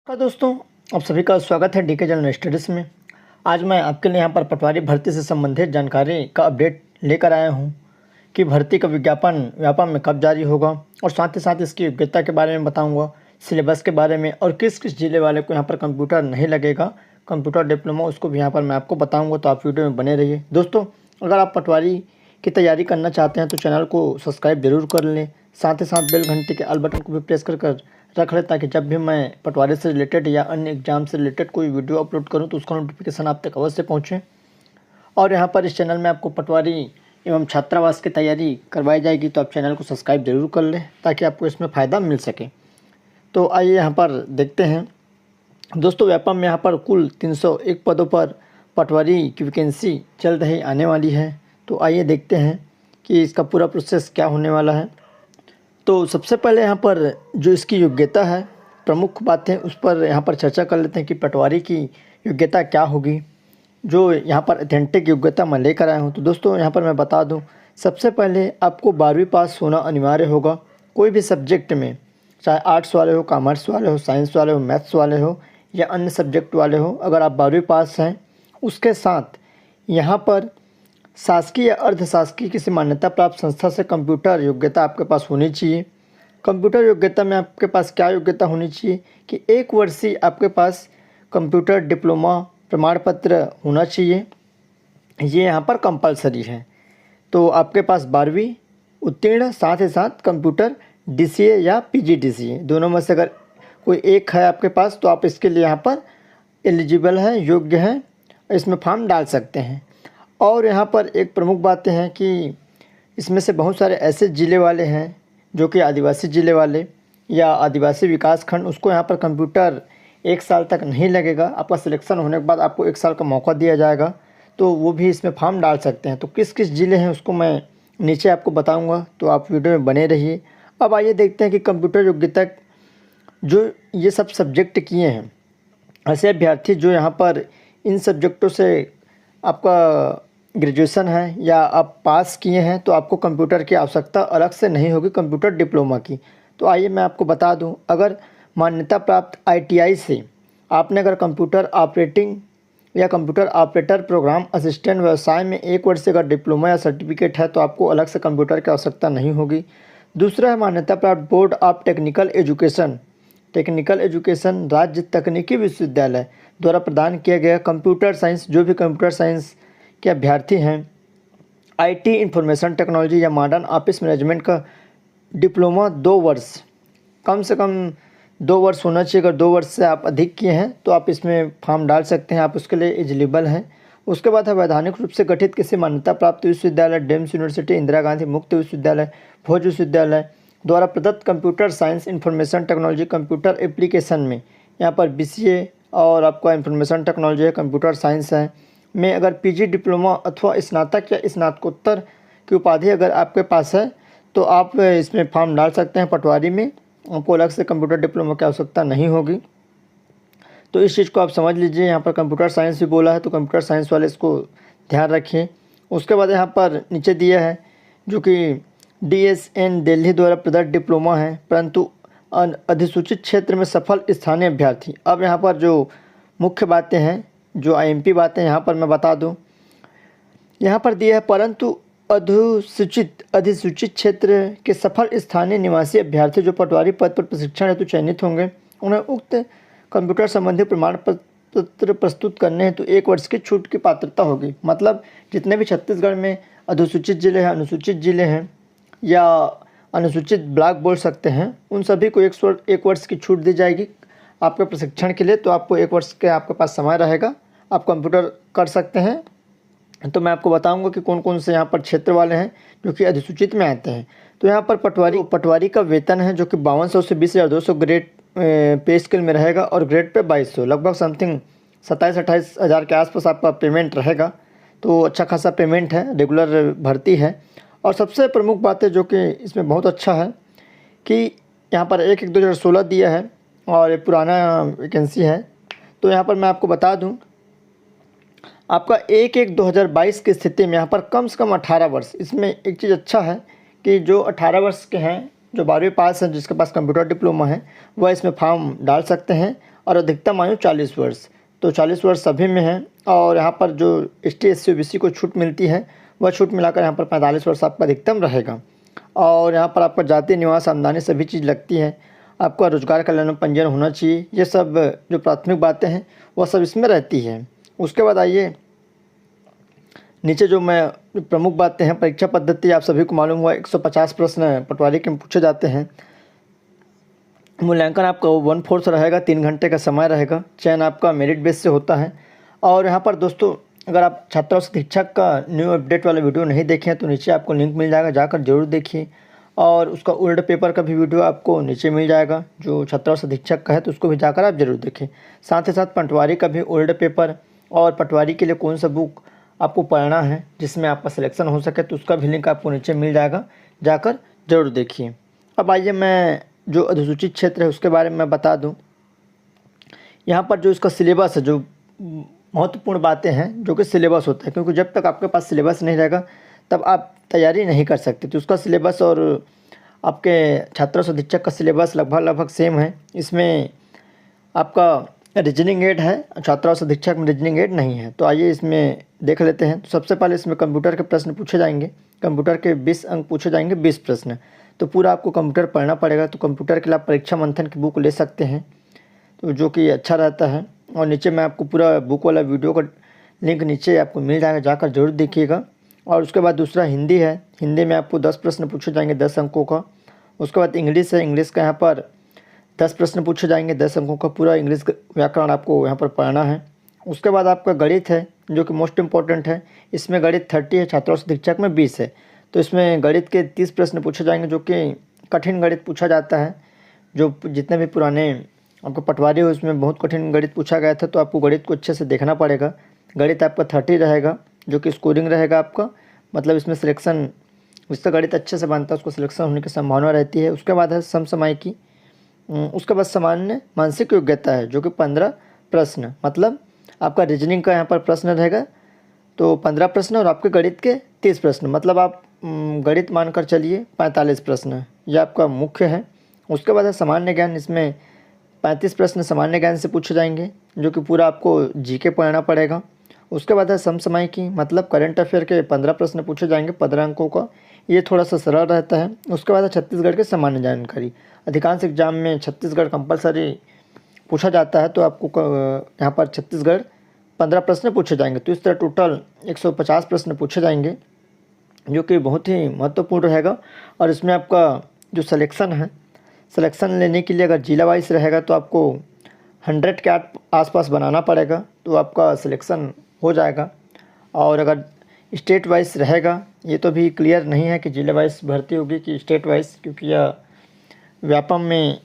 नमस्कार दोस्तों, आप सभी का स्वागत है डीके जनरल स्टडीज़ में। आज मैं आपके लिए यहाँ पर पटवारी भर्ती से संबंधित जानकारी का अपडेट लेकर आया हूँ कि भर्ती का विज्ञापन व्यापम में कब जारी होगा और साथ ही साथ इसकी योग्यता के बारे में बताऊँगा, सिलेबस के बारे में और किस किस जिले वाले को यहाँ पर कंप्यूटर नहीं लगेगा, कंप्यूटर डिप्लोमा उसको भी यहाँ पर मैं आपको बताऊँगा। तो आप वीडियो में बने रहिए। दोस्तों, अगर आप पटवारी की तैयारी करना चाहते हैं तो चैनल को सब्सक्राइब जरूर कर लें, साथ ही साथ बेल घंटे के ऑल बटन को भी प्रेस कर रख लें ताकि जब भी मैं पटवारी से रिलेटेड या अन्य एग्जाम से रिलेटेड कोई वीडियो अपलोड करूं तो उसका नोटिफिकेशन आप तक अवश्य पहुंचे। और यहां पर इस चैनल में आपको पटवारी एवं छात्रावास की तैयारी करवाई जाएगी, तो आप चैनल को सब्सक्राइब जरूर कर लें ताकि आपको इसमें फ़ायदा मिल सके। तो आइए यहाँ पर देखते हैं दोस्तों, व्यापम में यहाँ पर कुल 301 पदों पर पटवारी की वैकेंसी चल रही आने वाली है। तो आइए देखते हैं कि इसका पूरा प्रोसेस क्या होने वाला है। तो सबसे पहले यहाँ पर जो इसकी योग्यता है, प्रमुख बातें उस पर यहाँ पर चर्चा कर लेते हैं कि पटवारी की योग्यता क्या होगी, जो यहाँ पर ऑथेंटिक योग्यता मैं लेकर आया हूँ। तो दोस्तों यहाँ पर मैं बता दूँ, सबसे पहले आपको 12वीं पास होना अनिवार्य होगा कोई भी सब्जेक्ट में, चाहे आर्ट्स वाले हो, कॉमर्स वाले हो, साइंस वाले हो, मैथ्स वाले हो या अन्य सब्जेक्ट वाले हो। अगर आप 12वीं पास हैं, उसके साथ यहाँ पर शासकीय या अर्धशासकीय किसी मान्यता प्राप्त संस्था से कंप्यूटर योग्यता आपके पास होनी चाहिए। कंप्यूटर योग्यता में आपके पास क्या योग्यता होनी चाहिए कि 1 वर्षीय आपके पास कंप्यूटर डिप्लोमा प्रमाण पत्र होना चाहिए, ये यहाँ पर कंपलसरी है। तो आपके पास 12वीं उत्तीर्ण, साथ ही साथ कंप्यूटर DCA या PGDCA दोनों में से अगर कोई एक है आपके पास तो आप इसके लिए यहाँ पर एलिजिबल हैं, योग्य हैं, इसमें फॉर्म डाल सकते हैं। और यहाँ पर एक प्रमुख बातें हैं कि इसमें से बहुत सारे ऐसे ज़िले वाले हैं जो कि आदिवासी ज़िले वाले या आदिवासी विकास खंड, उसको यहाँ पर कंप्यूटर 1 साल तक नहीं लगेगा। आपका सिलेक्शन होने के बाद आपको 1 साल का मौका दिया जाएगा, तो वो भी इसमें फॉर्म डाल सकते हैं। तो किस किस ज़िले हैं उसको मैं नीचे आपको बताऊँगा, तो आप वीडियो में बने रहिए। अब आइए देखते हैं कि कंप्यूटर योग्यता जो ये सब सब्जेक्ट किए हैं, ऐसे अभ्यर्थी जो यहाँ पर इन सब्जेक्टों से आपका ग्रेजुएशन है या आप पास किए हैं, तो आपको कंप्यूटर की आवश्यकता अलग से नहीं होगी कंप्यूटर डिप्लोमा की। तो आइए मैं आपको बता दूं, अगर मान्यता प्राप्त ITI से आपने अगर कंप्यूटर ऑपरेटिंग या कंप्यूटर ऑपरेटर प्रोग्राम असिस्टेंट व्यवसाय में 1 वर्ष से अगर डिप्लोमा या सर्टिफिकेट है तो आपको अलग से कंप्यूटर की आवश्यकता नहीं होगी। दूसरा है मान्यता प्राप्त बोर्ड ऑफ टेक्निकल एजुकेशन राज्य तकनीकी विश्वविद्यालय द्वारा प्रदान किया गया कंप्यूटर साइंस, जो भी कंप्यूटर साइंस के अभ्यर्थी हैं, IT इंफॉर्मेशन टेक्नोलॉजी या मॉडर्न ऑफिस मैनेजमेंट का डिप्लोमा 2 वर्ष, कम से कम 2 वर्ष होना चाहिए। अगर 2 वर्ष से आप अधिक किए हैं तो आप इसमें फॉर्म डाल सकते हैं, आप उसके लिए एलिजिबल हैं। उसके बाद है वैधानिक रूप से गठित किसी मान्यता प्राप्त विश्वविद्यालय, डेम्स यूनिवर्सिटी, इंदिरा गांधी मुक्त विश्वविद्यालय, भोज विश्वविद्यालय द्वारा प्रदत्त computer science information technology computer application में, यहाँ पर BCA और आपका इंफॉर्मेशन टेक्नोलॉजी है, कंप्यूटर साइंस है में अगर PG डिप्लोमा अथवा स्नातक या स्नातकोत्तर की उपाधि अगर आपके पास है तो आप इसमें फॉर्म डाल सकते हैं। पटवारी में आपको अलग से कंप्यूटर डिप्लोमा की आवश्यकता नहीं होगी। तो इस चीज़ को आप समझ लीजिए। यहाँ पर कंप्यूटर साइंस भी बोला है तो कंप्यूटर साइंस वाले इसको ध्यान रखिए। उसके बाद यहाँ पर नीचे दिया है जो कि DSN दिल्ली द्वारा प्रदत्त डिप्लोमा है, परंतु अधिसूचित क्षेत्र में सफल स्थानीय अभ्यर्थी। अब यहाँ पर जो मुख्य बातें हैं, जो IMP बातें यहाँ पर मैं बता दूँ, यहाँ पर दिया है परंतु अधिसूचित क्षेत्र के सफल स्थानीय निवासी अभ्यर्थी जो पटवारी पद पर प्रशिक्षण हेतु चयनित होंगे, उन्हें उक्त कंप्यूटर संबंधी प्रमाण पत्र प्रस्तुत करने हेतु 1 वर्ष की छूट की पात्रता होगी। मतलब जितने भी छत्तीसगढ़ में अधिसूचित जिले हैं, अनुसूचित जिले हैं या अनुसूचित ब्लॉक बोल सकते हैं, उन सभी को 1 वर्ष की छूट दी जाएगी आपके प्रशिक्षण के लिए। तो आपको 1 वर्ष के आपके पास समय रहेगा, आप कंप्यूटर कर सकते हैं। तो मैं आपको बताऊंगा कि कौन कौन से यहाँ पर क्षेत्र वाले हैं जो कि अधिसूचित में आते हैं। तो यहाँ पर पटवारी का वेतन है जो कि 5200 से 20,200 ग्रेड पे स्केल में रहेगा और ग्रेड पे 2200, लगभग समथिंग 27-28 हज़ार के आसपास आपका पेमेंट रहेगा। तो अच्छा खासा पेमेंट है, रेगुलर भर्ती है। और सबसे प्रमुख बात है जो कि इसमें बहुत अच्छा है कि यहाँ पर 1/1/2016 दिया है और ये पुराना वैकेंसी है। तो यहाँ पर मैं आपको बता दूँ, आपका 1/1/2022 की स्थिति में यहाँ पर कम से कम 18 वर्ष। इसमें एक चीज़ अच्छा है कि जो 18 वर्ष के हैं, जो 12वीं पास हैं, जिसके पास कंप्यूटर डिप्लोमा है, वह इसमें फॉर्म डाल सकते हैं और अधिकतम आयु 40 वर्ष। तो 40 वर्ष सभी में है। और यहाँ पर जो ST SC OBC को छूट मिलती है वह छूट मिलाकर यहाँ पर 45 वर्ष आपका अधिकतम रहेगा। और यहाँ पर आपका जाति, निवास, आमदनी सभी चीज़ लगती है। आपका रोजगार कल्याण में पंजीयन होना चाहिए। ये सब जो प्राथमिक बातें हैं वह सब इसमें रहती है। उसके बाद आइए नीचे जो प्रमुख बातें हैं। परीक्षा पद्धति आप सभी को मालूम हुआ, 150 प्रश्न पटवारी के पूछे जाते हैं। मूल्यांकन आपका 1/4 रहेगा, 3 घंटे का समय रहेगा। चयन आपका मेरिट बेस से होता है। और यहाँ पर दोस्तों अगर आप छात्र और शिक्षक का न्यू अपडेट वाला वीडियो नहीं देखे हैं तो नीचे आपको लिंक मिल जाएगा, जाकर जरूर देखिए। और उसका ओल्ड पेपर का भी वीडियो आपको नीचे मिल जाएगा, जो छात्र और शिक्षक का है तो उसको भी जाकर आप जरूर देखें। साथ ही साथ पटवारी का भी ओल्ड पेपर और पटवारी के लिए कौन सा बुक आपको पढ़ना है जिसमें आपका सिलेक्शन हो सके तो उसका भी लिंक आपको नीचे मिल जाएगा, जाकर जरूर देखिए। अब आइए मैं जो अधिसूचित क्षेत्र है उसके बारे में बता दूं। यहाँ पर जो इसका सिलेबस है, जो महत्वपूर्ण बातें हैं जो कि सिलेबस होता है, क्योंकि जब तक आपके पास सिलेबस नहीं रहेगा तब आप तैयारी नहीं कर सकते। तो उसका सिलेबस और आपके छात्र और शिक्षक का सिलेबस लगभग सेम है। इसमें आपका रीजनिंग एड है, छात्र और शिक्षक में रीजनिंग एड नहीं है। तो आइए इसमें देख लेते हैं। तो सबसे पहले इसमें कंप्यूटर के प्रश्न पूछे जाएंगे। कंप्यूटर के 20 अंक पूछे जाएंगे, 20 प्रश्न। तो पूरा आपको कंप्यूटर पढ़ना पड़ेगा। तो कंप्यूटर के लिए आप परीक्षा मंथन की बुक ले सकते हैं, तो जो कि अच्छा रहता है। और नीचे मैं आपको पूरा बुक वाला वीडियो का लिंक नीचे आपको मिल जाएगा, जाकर जरूर देखिएगा। और उसके बाद दूसरा हिंदी है। हिंदी में आपको 10 प्रश्न पूछे जाएंगे, 10 अंकों का। उसके बाद इंग्लिश है। इंग्लिश का यहाँ पर 10 प्रश्न पूछे जाएंगे, 10 अंकों का। पूरा इंग्लिश व्याकरण आपको यहाँ पर पढ़ना है। उसके बाद आपका गणित है, जो कि मोस्ट इम्पॉर्टेंट है। इसमें गणित 30 है, छात्र और शिक्षक में 20 है। तो इसमें गणित के 30 प्रश्न पूछे जाएंगे, जो कि कठिन गणित पूछा जाता है। जो जितने भी पुराने आपको पटवारी हो उसमें बहुत कठिन गणित पूछा गया था, तो आपको गणित को अच्छे से देखना पड़ेगा। गणित आपका 30 रहेगा, जो कि स्कोरिंग रहेगा आपका, मतलब इसमें सिलेक्शन, जिसका गणित अच्छे से बनता है उसको सिलेक्शन होने की संभावना रहती है। उसके बाद है समसामयिकी। उसके बाद सामान्य मानसिक योग्यता है, जो कि 15 प्रश्न, मतलब आपका रीजनिंग का यहाँ पर प्रश्न रहेगा तो 15 प्रश्न, और आपके गणित के 30 प्रश्न, मतलब आप गणित मानकर चलिए 45 प्रश्न, यह आपका मुख्य है। उसके बाद है सामान्य ज्ञान। इसमें 35 प्रश्न सामान्य ज्ञान से पूछे जाएंगे, जो कि पूरा आपको जीके पढ़ना पड़ेगा। उसके बाद है समसामयिकी, मतलब करंट अफेयर के 15 प्रश्न पूछे जाएंगे, 15 अंकों का। ये थोड़ा सा सरल रहता है। उसके बाद है छत्तीसगढ़ के सामान्य जानकारी। अधिकांश एग्जाम में छत्तीसगढ़ कंपलसरी पूछा जाता है, तो आपको यहाँ पर छत्तीसगढ़ 15 प्रश्न पूछे जाएंगे। तो इस तरह टोटल 150 प्रश्न पूछे जाएंगे, जो कि बहुत ही महत्वपूर्ण रहेगा। और इसमें आपका जो सिलेक्शन है, सिलेक्शन लेने के लिए अगर जिला वाइज रहेगा तो आपको 100 के आसपास बनाना पड़ेगा, तो आपका सिलेक्शन हो जाएगा। और अगर स्टेट वाइज रहेगा, ये तो भी क्लियर नहीं है कि जिला वाइज भर्ती होगी कि स्टेट वाइज, क्योंकि यह व्यापम में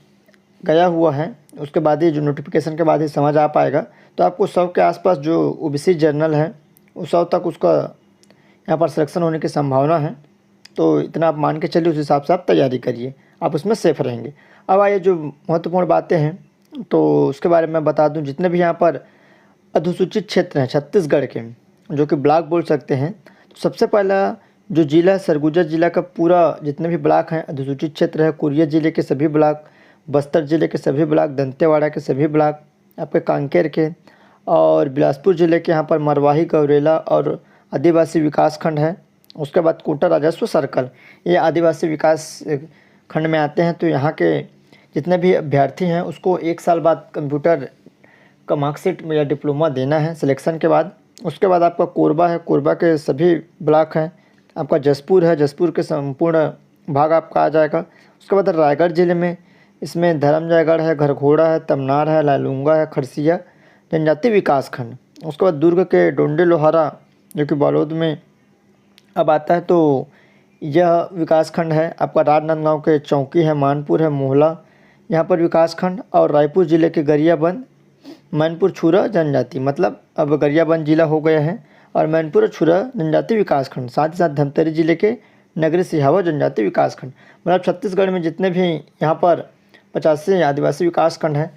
गया हुआ है। उसके बाद ही जो नोटिफिकेशन के बाद ही समझ आ पाएगा। तो आपको 100 के आसपास जो OBC जर्नल है उस 100 तक उसका यहाँ पर सिलेक्शन होने की संभावना है। तो इतना आप मान के चलिए, उस हिसाब से आप तैयारी करिए, आप उसमें सेफ रहेंगे। अब आइए जो महत्वपूर्ण बातें हैं तो उसके बारे में बता दूं। जितने भी यहाँ पर अधिसूचित क्षेत्र हैं छत्तीसगढ़ के, जो कि ब्लॉक बोल सकते हैं, तो सबसे पहला जो जिला सरगुजा जिला का पूरा जितने भी ब्लॉक हैं अधिसूचित क्षेत्र है। कोरिया जिले के सभी ब्लॉक, बस्तर जिले के सभी ब्लॉक, दंतेवाड़ा के सभी ब्लॉक, आपके कांकेर के, और बिलासपुर जिले के यहाँ पर मरवाही, गौरेला और आदिवासी विकास खंड है। उसके बाद कोटा राजस्व सर्कल, ये आदिवासी विकास खंड में आते हैं। तो यहाँ के जितने भी अभ्यर्थी हैं उसको 1 साल बाद कंप्यूटर का मार्कशीट या डिप्लोमा देना है सिलेक्शन के बाद। उसके बाद आपका कोरबा है, कोरबा के सभी ब्लॉक हैं। आपका जसपुर है, जसपुर के संपूर्ण भाग आपका आ जाएगा। उसके बाद रायगढ़ जिले में इसमें धर्मजयगढ़ है, घरघोड़ा है, तमनार है, लालूंगा है, खरसिया जनजाति विकास खंड। उसके बाद दुर्ग के डोंडे लोहारा, जो कि बालोद में अब आता है, तो यह विकास खंड है। आपका राजनांदगांव के चौकी है, मानपुर है, मोहला यहाँ पर विकास खंड। और रायपुर जिले के गरियाबंद, मैनपुर छुरा जनजाति, मतलब अब गरियाबंद जिला हो गया है, और मैनपुर छुरा जनजाति विकास खंड। साथ ही साथ धमतरी जिले के नगरी सिहावा जनजाति विकास खंड। मतलब छत्तीसगढ़ में जितने भी यहाँ पर 85 आदिवासी विकास खंड हैं,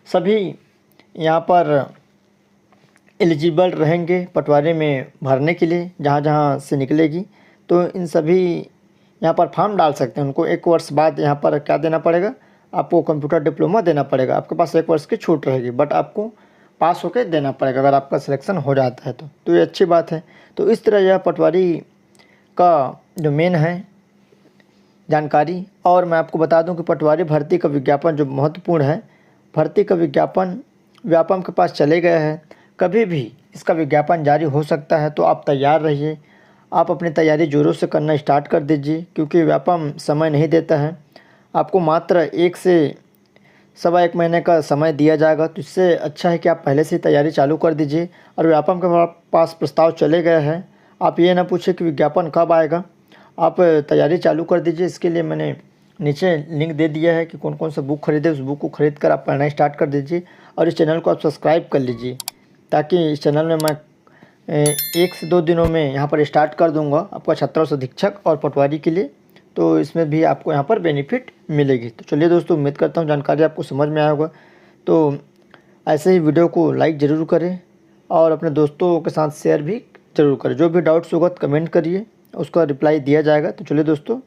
सभी यहाँ पर एलिजिबल रहेंगे पटवारी में भरने के लिए, जहाँ जहाँ से निकलेगी। तो इन सभी यहाँ पर फॉर्म डाल सकते हैं। उनको 1 वर्ष बाद यहाँ पर क्या देना पड़ेगा, आपको कंप्यूटर डिप्लोमा देना पड़ेगा। आपके पास 1 वर्ष की छूट रहेगी, बट आपको पास होकर देना पड़ेगा अगर आपका सिलेक्शन हो जाता है तो ये अच्छी बात है। तो इस तरह यह पटवारी का जो मेन है जानकारी। और मैं आपको बता दूं कि पटवारी भर्ती का विज्ञापन जो महत्वपूर्ण है, भर्ती का विज्ञापन व्यापम के पास चले गए हैं। कभी भी इसका विज्ञापन जारी हो सकता है, तो आप तैयार रहिए। आप अपनी तैयारी ज़ोरों से करना स्टार्ट कर दीजिए, क्योंकि व्यापम समय नहीं देता है। आपको मात्र 1 से सवा 1 महीने का समय दिया जाएगा, तो इससे अच्छा है कि आप पहले से ही तैयारी चालू कर दीजिए। और व्यापम के पास प्रस्ताव चले गए हैं, आप ये ना पूछे कि विज्ञापन कब आएगा, आप तैयारी चालू कर दीजिए। इसके लिए मैंने नीचे लिंक दे दिया है कि कौन कौन सा बुक खरीदे, उस बुक को खरीद कर आप पढ़ना स्टार्ट कर दीजिए। और इस चैनल को आप सब्सक्राइब कर लीजिए, ताकि इस चैनल में मैं 1 से 2 दिनों में यहाँ पर स्टार्ट कर दूँगा आपका छात्र अधीक्षक और पटवारी के लिए, तो इसमें भी आपको यहाँ पर बेनिफिट मिलेगी। तो चलिए दोस्तों, उम्मीद करता हूँ जानकारी आपको समझ में आया होगा। तो ऐसे ही वीडियो को लाइक ज़रूर करें और अपने दोस्तों के साथ शेयर भी ज़रूर करें। जो भी डाउट्स होगा कमेंट करिए, उसका रिप्लाई दिया जाएगा। तो चलिए दोस्तों।